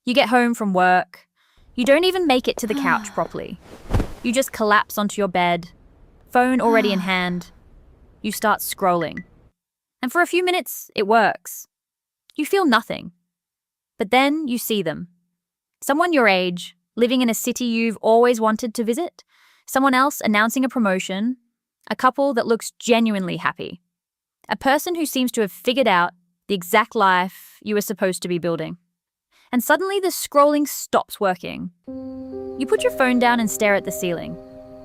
You get home from work. You don't even make it to the couch properly. You just collapse onto your bed, phone already in hand. You start scrolling. And for a few minutes, it works. You feel nothing. But then you see them. Someone your age, living in a city you've always wanted to visit. Someone else announcing a promotion. A couple that looks genuinely happy. A person who seems to have figured out the exact life you were supposed to be building. And suddenly the scrolling stops working. You put your phone down and stare at the ceiling.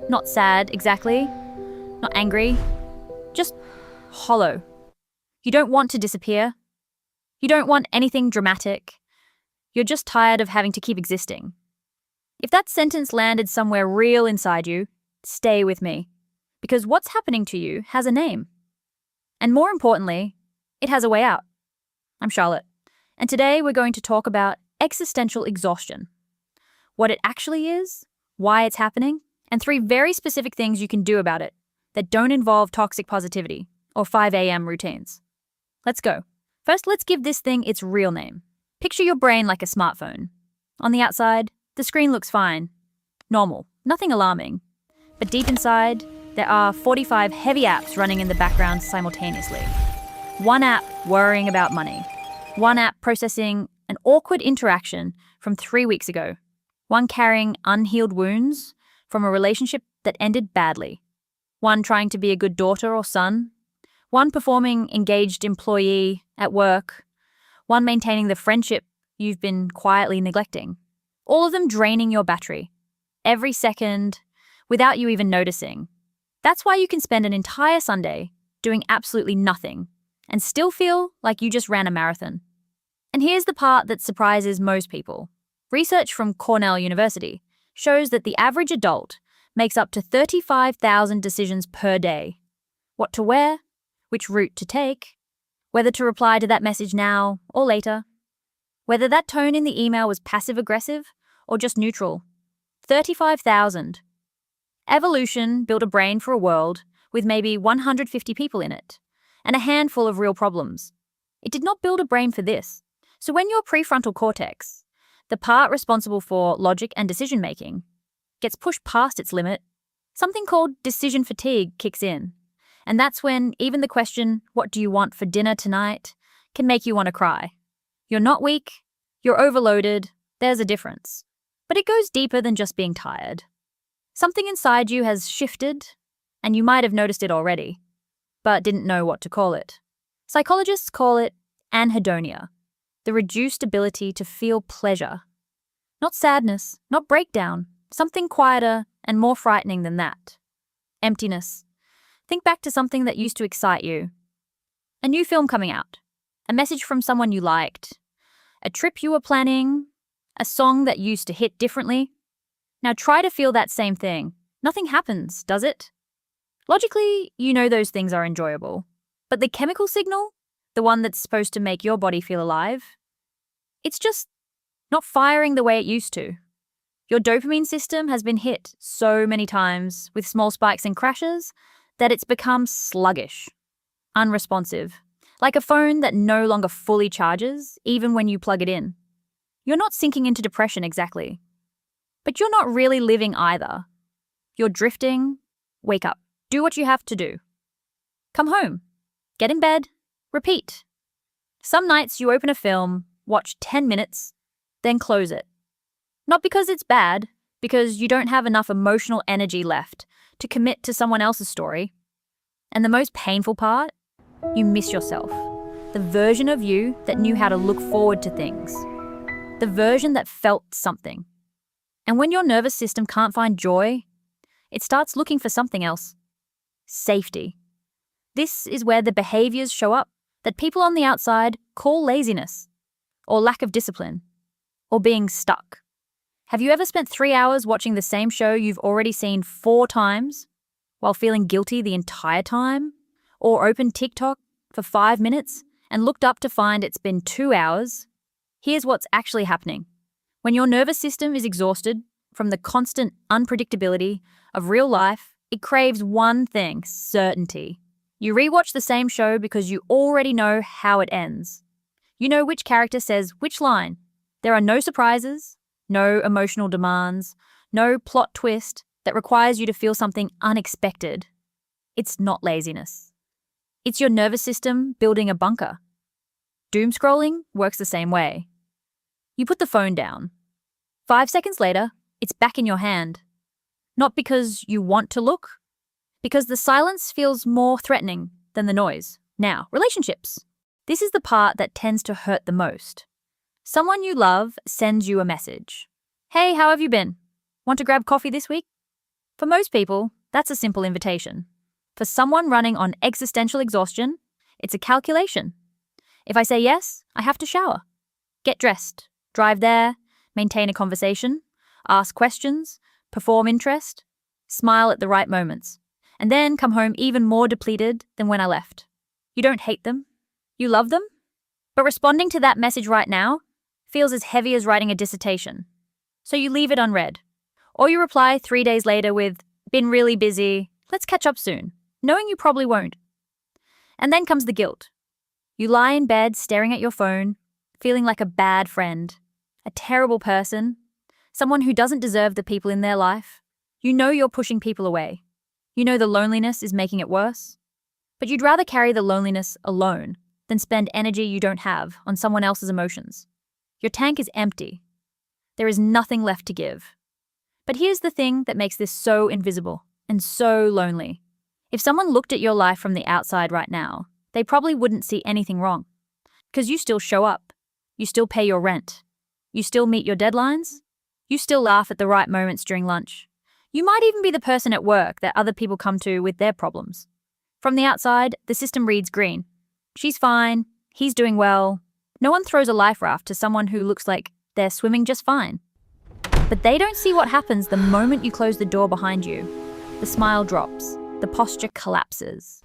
Not sad, exactly. Not angry. Just hollow. You don't want to disappear. You don't want anything dramatic. You're just tired of having to keep existing. If that sentence landed somewhere real inside you, stay with me. Because what's happening to you has a name. And more importantly, it has a way out. I'm Charlotte, and today we're going to talk about existential exhaustion. What it actually is, why it's happening, and 3 very specific things you can do about it that don't involve toxic positivity or 5 a.m. routines. Let's go. First, let's give this thing its real name. Picture your brain like a smartphone. On the outside, the screen looks fine. Normal, nothing alarming. But deep inside, there are 45 heavy apps running in the background simultaneously. One app worrying about money. One app processing an awkward interaction from 3 weeks ago. One carrying unhealed wounds from a relationship that ended badly. One trying to be a good daughter or son. One performing engaged employee at work. One maintaining the friendship you've been quietly neglecting. All of them draining your battery. Every second, without you even noticing. That's why you can spend an entire Sunday doing absolutely nothing and still feel like you just ran a marathon. And here's the part that surprises most people. Research from Cornell University shows that the average adult makes up to 35,000 decisions per day. What to wear, which route to take, whether to reply to that message now or later, whether that tone in the email was passive-aggressive or just neutral. 35,000. Evolution built a brain for a world with maybe 150 people in it, and a handful of real problems. It did not build a brain for this. So when your prefrontal cortex, the part responsible for logic and decision-making, gets pushed past its limit, something called decision fatigue kicks in. And that's when even the question, what do you want for dinner tonight, can make you want to cry. You're not weak, you're overloaded, there's a difference. But it goes deeper than just being tired. Something inside you has shifted, and you might have noticed it already, but didn't know what to call it. Psychologists call it anhedonia, the reduced ability to feel pleasure. Not sadness, not breakdown, something quieter and more frightening than that. Emptiness. Think back to something that used to excite you. A new film coming out, a message from someone you liked, a trip you were planning, a song that used to hit differently. Now try to feel that same thing. Nothing happens, does it? Logically, you know those things are enjoyable. But the chemical signal, the one that's supposed to make your body feel alive, it's just not firing the way it used to. Your dopamine system has been hit so many times with small spikes and crashes that it's become sluggish, unresponsive, like a phone that no longer fully charges even when you plug it in. You're not sinking into depression exactly, but you're not really living either. You're drifting. Wake up. Do what you have to do. Come home. Get in bed. Repeat. Some nights you open a film, watch 10 minutes, then close it. Not because it's bad, because you don't have enough emotional energy left to commit to someone else's story. And the most painful part, you miss yourself. The version of you that knew how to look forward to things. The version that felt something. And when your nervous system can't find joy, it starts looking for something else. Safety. This is where the behaviors show up that people on the outside call laziness, or lack of discipline, or being stuck. Have you ever spent 3 hours watching the same show you've already seen 4 times while feeling guilty the entire time? Or opened TikTok for 5 minutes and looked up to find it's been 2 hours? Here's what's actually happening. When your nervous system is exhausted from the constant unpredictability of real life, it craves one thing: certainty. You rewatch the same show because you already know how it ends. You know which character says which line, There are no surprises, no emotional demands, no plot twist that requires you to feel something unexpected. It's not laziness. It's your nervous system building a bunker. Doom scrolling works the same way. You put the phone down. 5 seconds later, it's back in your hand. Not because you want to look, because the silence feels more threatening than the noise. Now, relationships. This is the part that tends to hurt the most. Someone you love sends you a message. Hey, how have you been? Want to grab coffee this week? For most people, that's a simple invitation. For someone running on existential exhaustion, it's a calculation. If I say yes, I have to shower, get dressed, drive there, maintain a conversation, ask questions, perform interest, smile at the right moments, and then come home even more depleted than when I left. You don't hate them. You love them. But responding to that message right now feels as heavy as writing a dissertation. So you leave it unread. Or you reply 3 days later with, been really busy, let's catch up soon, knowing you probably won't. And then comes the guilt. You lie in bed staring at your phone, feeling like a bad friend, a terrible person, someone who doesn't deserve the people in their life. You know you're pushing people away. You know the loneliness is making it worse. But you'd rather carry the loneliness alone than spend energy you don't have on someone else's emotions. Your tank is empty. There is nothing left to give. But here's the thing that makes this so invisible and so lonely. If someone looked at your life from the outside right now, they probably wouldn't see anything wrong. Because you still show up. You still pay your rent. You still meet your deadlines. You still laugh at the right moments during lunch. You might even be the person at work that other people come to with their problems. From the outside, the system reads green. She's fine. He's doing well. No one throws a life raft to someone who looks like they're swimming just fine. But they don't see what happens the moment you close the door behind you. The smile drops. The posture collapses.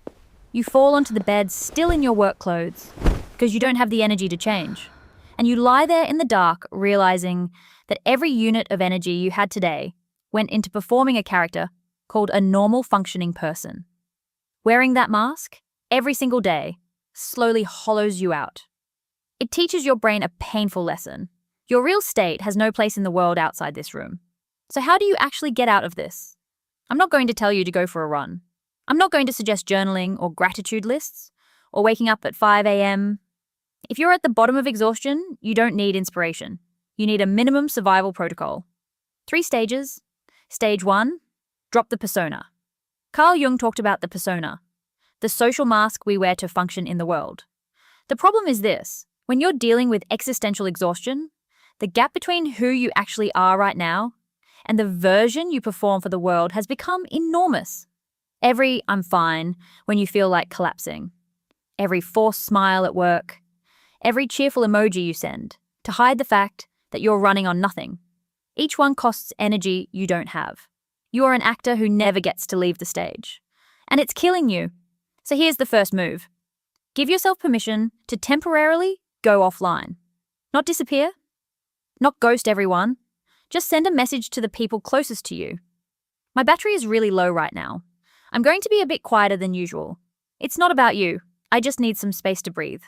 You fall onto the bed still in your work clothes because you don't have the energy to change. And you lie there in the dark realizing that every unit of energy you had today went into performing a character called a normal functioning person. Wearing that mask every single day slowly hollows you out. It teaches your brain a painful lesson. Your real state has no place in the world outside this room. So how do you actually get out of this? I'm not going to tell you to go for a run. I'm not going to suggest journaling or gratitude lists or waking up at 5 a.m. If you're at the bottom of exhaustion, you don't need inspiration. You need a minimum survival protocol. 3 stages. Stage 1, drop the persona. Carl Jung talked about the persona, the social mask we wear to function in the world. The problem is this: when you're dealing with existential exhaustion, the gap between who you actually are right now and the version you perform for the world has become enormous. Every "I'm fine" when you feel like collapsing. Every forced smile at work. Every cheerful emoji you send to hide the fact that you're running on nothing. Each one costs energy you don't have. You are an actor who never gets to leave the stage. And it's killing you. So here's the first move. Give yourself permission to temporarily go offline. Not disappear. Not ghost everyone. Just send a message to the people closest to you. My battery is really low right now. I'm going to be a bit quieter than usual. It's not about you. I just need some space to breathe.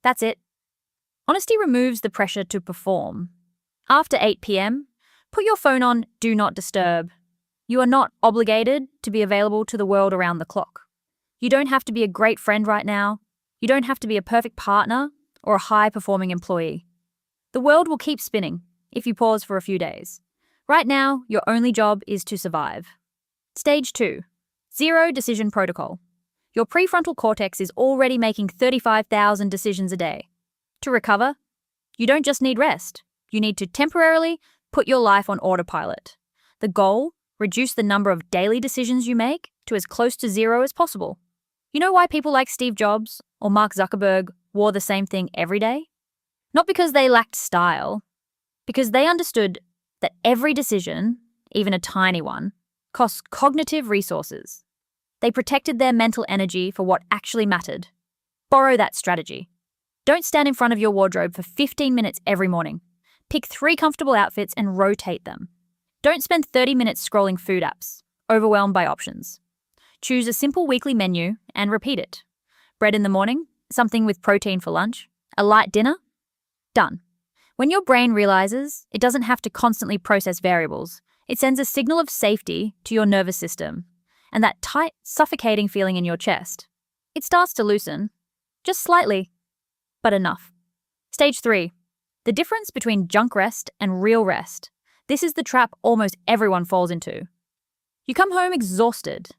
That's it. Honesty removes the pressure to perform. After 8 p.m., put your phone on Do Not Disturb. You are not obligated to be available to the world around the clock. You don't have to be a great friend right now. You don't have to be a perfect partner or a high-performing employee. The world will keep spinning if you pause for a few days. Right now, your only job is to survive. Stage 2, Zero Decision Protocol. Your prefrontal cortex is already making 35,000 decisions a day. To recover, you don't just need rest. You need to temporarily put your life on autopilot. The goal? Reduce the number of daily decisions you make to as close to zero as possible. You know why people like Steve Jobs or Mark Zuckerberg wore the same thing every day? Not because they lacked style, because they understood that every decision, even a tiny one, costs cognitive resources. They protected their mental energy for what actually mattered. Borrow that strategy. Don't stand in front of your wardrobe for 15 minutes every morning. Pick 3 comfortable outfits and rotate them. Don't spend 30 minutes scrolling food apps, overwhelmed by options. Choose a simple weekly menu and repeat it. Bread in the morning, something with protein for lunch, a light dinner. Done. When your brain realizes it doesn't have to constantly process variables, it sends a signal of safety to your nervous system, and that tight, suffocating feeling in your chest, it starts to loosen, just slightly, but enough. Stage 3. The difference between junk rest and real rest. This is the trap almost everyone falls into. You come home exhausted.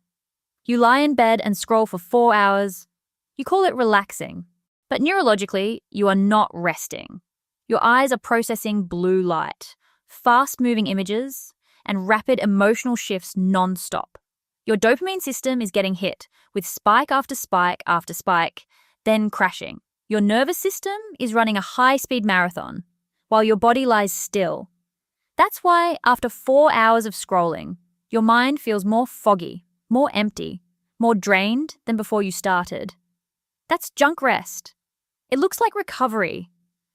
You lie in bed and scroll for 4 hours. You call it relaxing, but neurologically, you are not resting. Your eyes are processing blue light, fast-moving images, and rapid emotional shifts non-stop. Your dopamine system is getting hit with spike after spike after spike, then crashing. Your nervous system is running a high-speed marathon, while your body lies still. That's why, after 4 hours of scrolling, your mind feels more foggy, more empty, more drained than before you started. That's junk rest. It looks like recovery.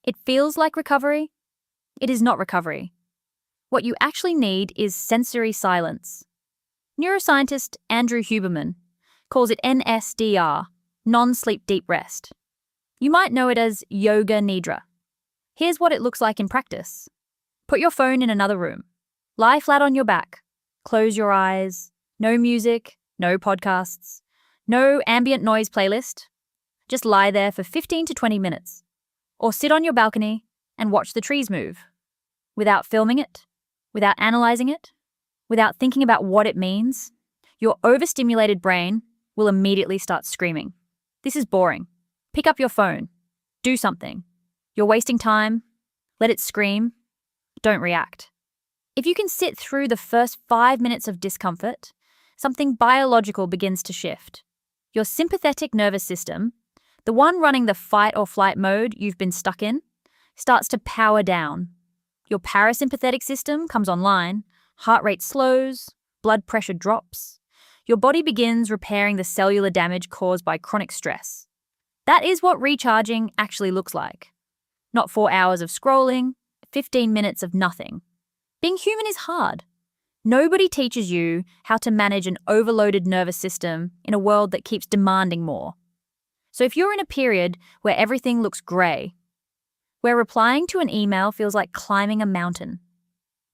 It feels like recovery. It is not recovery. What you actually need is sensory silence. Neuroscientist Andrew Huberman calls it NSDR, non-sleep deep rest. You might know it as yoga nidra. Here's what it looks like in practice. Put your phone in another room. Lie flat on your back. Close your eyes. No music, no podcasts, no ambient noise playlist. Just lie there for 15 to 20 minutes. Or sit on your balcony and watch the trees move. Without filming it, without analyzing it, without thinking about what it means, your overstimulated brain will immediately start screaming. This is boring. Pick up your phone. Do something. You're wasting time. Let it scream. Don't react. If you can sit through the first 5 minutes of discomfort, something biological begins to shift. Your sympathetic nervous system, the one running the fight or flight mode you've been stuck in, starts to power down. Your parasympathetic system comes online, heart rate slows, blood pressure drops. Your body begins repairing the cellular damage caused by chronic stress. That is what recharging actually looks like. Not 4 hours of scrolling, 15 minutes of nothing. Being human is hard. Nobody teaches you how to manage an overloaded nervous system in a world that keeps demanding more. So if you're in a period where everything looks grey, where replying to an email feels like climbing a mountain,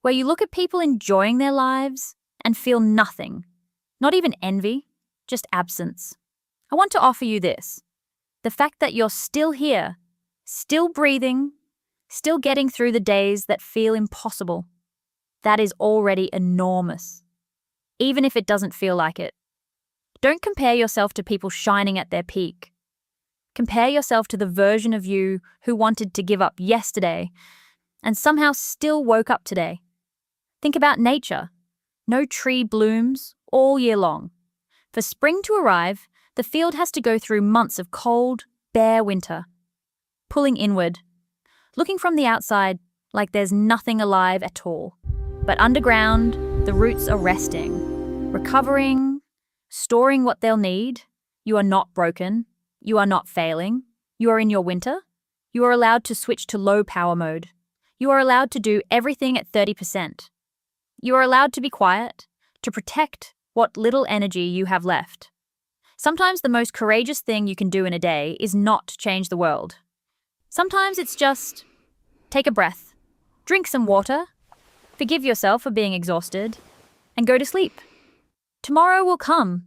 where you look at people enjoying their lives and feel nothing, not even envy, just absence, I want to offer you this. The fact that you're still here, still breathing, still getting through the days that feel impossible, that is already enormous, even if it doesn't feel like it. Don't compare yourself to people shining at their peak. Compare yourself to the version of you who wanted to give up yesterday and somehow still woke up today. Think about nature. No tree blooms all year long. For spring to arrive, the field has to go through months of cold, bare winter. Pulling inward, looking from the outside like there's nothing alive at all. But underground, the roots are resting, recovering, storing what they'll need. You are not broken. You are not failing. You are in your winter. You are allowed to switch to low power mode. You are allowed to do everything at 30%. You are allowed to be quiet, to protect what little energy you have left. Sometimes the most courageous thing you can do in a day is not change the world. Sometimes it's just take a breath, drink some water, forgive yourself for being exhausted, and go to sleep. Tomorrow will come.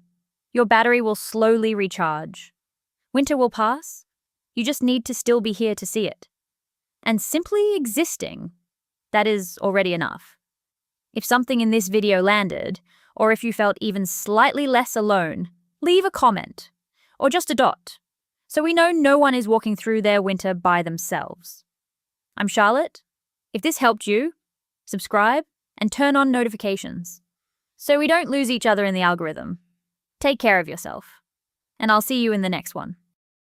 Your battery will slowly recharge. Winter will pass. You just need to still be here to see it. And simply existing, that is already enough. If something in this video landed, or if you felt even slightly less alone, leave a comment, or just a dot, so we know no one is walking through their winter by themselves. I'm Charlotte. If this helped you, subscribe and turn on notifications, so we don't lose each other in the algorithm. Take care of yourself, and I'll see you in the next one.